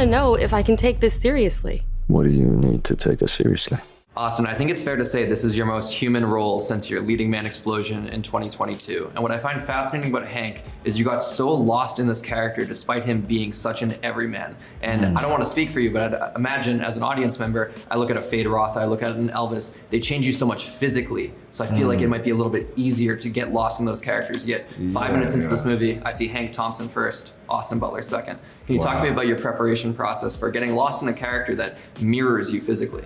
to know if I can take this seriously. What do you need to take us seriously? Austin, I think it's fair to say this is your most human role since your leading man explosion in 2022. And what I find fascinating about Hank is you got so lost in this character despite him being such an everyman. And I don't want to speak for you, but I'd imagine as an audience member, I look at a Fade Roth, I look at an Elvis, they change you so much physically. So I feel like it might be a little bit easier to get lost in those characters. Yet 5 minutes into this movie, I see Hank Thompson first, Austin Butler second. Can you talk to me about your preparation process for getting lost in a character that mirrors you physically?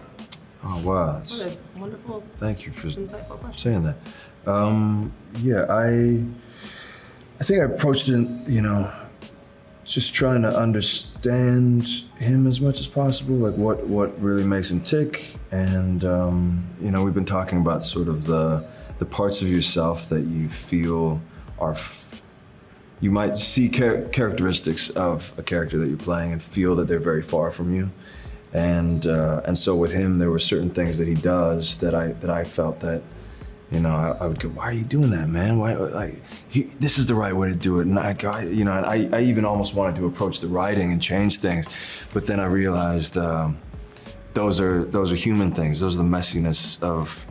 Oh, wow. What a wonderful, Thank you for insightful question. saying that. Yeah, I think I approached it, just trying to understand him as much as possible, like what really makes him tick. And, we've been talking about sort of the parts of yourself that you feel are, you might see characteristics of a character that you're playing and feel that they're very far from you. And so with him, there were certain things that he does that I felt that, I would go, why are you doing that, man? Why, this is the right way to do it. And I even almost wanted to approach the writing and change things, but then I realized those are human things. Those are the messiness of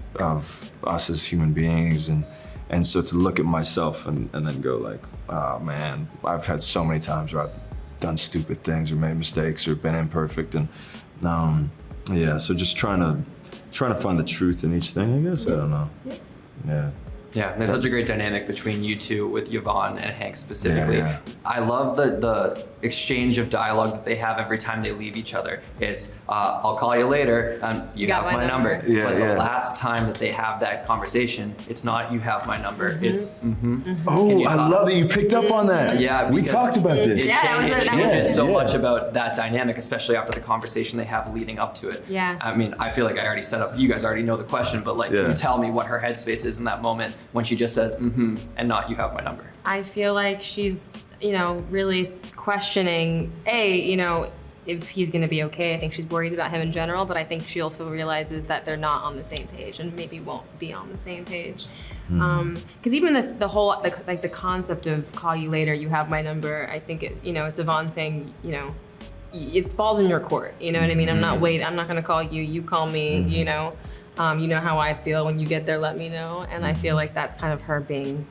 us as human beings, and so to look at myself and then go like, oh man, I've had so many times where I've done stupid things or made mistakes or been imperfect, and so just trying to find the truth in each thing, I guess. I don't know. Yeah, there's such a great dynamic between you two with Yvonne and Hank specifically. Yeah. I love the exchange of dialogue that they have every time they leave each other. It's, I'll call you later, you have my number. But the last time that they have that conversation, it's not you have my number, it's Oh, I love that you picked up on that. Yeah, we talked about this. It changes so much about that dynamic, especially after the conversation they have leading up to it. Yeah. I mean, I feel like I already set up, you guys already know the question, but can you tell me what her headspace is in that moment when she just says, and not you have my number? I feel like she's, really questioning, if he's gonna be okay. I think she's worried about him in general, but I think she also realizes that they're not on the same page and maybe won't be on the same page. Because even the whole, the concept of call you later, you have my number, I think it's Yvonne saying, it's balls in your court, you know what I mean? I'm not gonna call you, you call me, you know how I feel when you get there, let me know. And I feel like that's kind of her being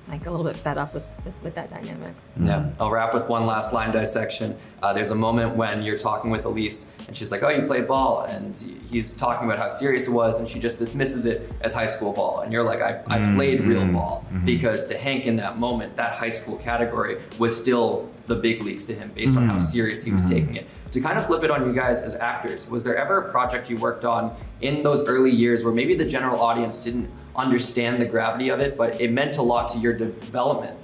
like a little bit fed up with that dynamic. Yeah, I'll wrap with one last line dissection. There's a moment when you're talking with Elise and she's like, oh, you played ball, and he's talking about how serious it was, and she just dismisses it as high school ball. And you're like, I played real ball, because to Hank in that moment, that high school category was still the big leagues to him based on how serious he was taking it. To kind of flip it on you guys as actors, was there ever a project you worked on in those early years where maybe the general audience didn't understand the gravity of it, but it meant a lot to your development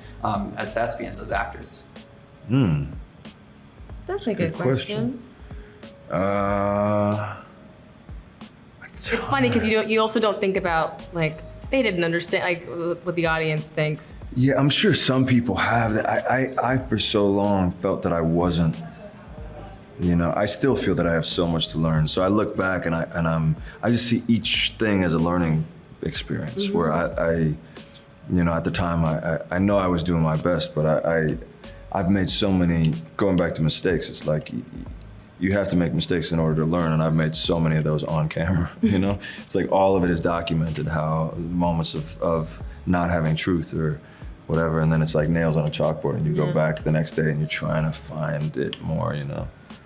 as thespians, as actors? That's a good question. It's funny because you also don't think about they didn't understand what the audience thinks. Yeah, I'm sure some people have that. I for so long felt that I wasn't. I still feel that I have so much to learn. So I look back and I just see each thing as a learning experience where I at the time I know I was doing my best, but I've made so many, going back to mistakes, it's like you have to make mistakes in order to learn, and I've made so many of those on camera, It's like all of it is documented, how moments of not having truth or whatever, and then it's like nails on a chalkboard, and you go back the next day and you're trying to find it more,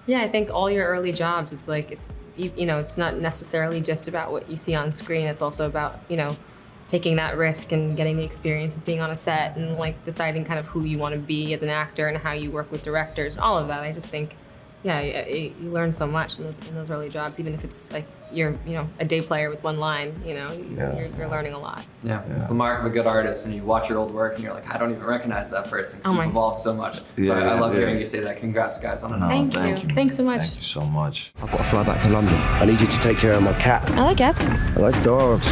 Yeah, I think all your early jobs, it's it's not necessarily just about what you see on screen. It's also about, taking that risk and getting the experience of being on a set and deciding kind of who you want to be as an actor and how you work with directors and all of that. I just think, you learn so much in those early jobs, even if it's you're a day player with one line, you're learning a lot. Yeah, it's the mark of a good artist when you watch your old work and you're like, I don't even recognize that person because you've evolved so much. So I love hearing you say that. Congrats, guys, on it. Thank you. Thanks so much. Thank you so much. I've got to fly back to London. I need you to take care of my cat. I like cats. I like dogs.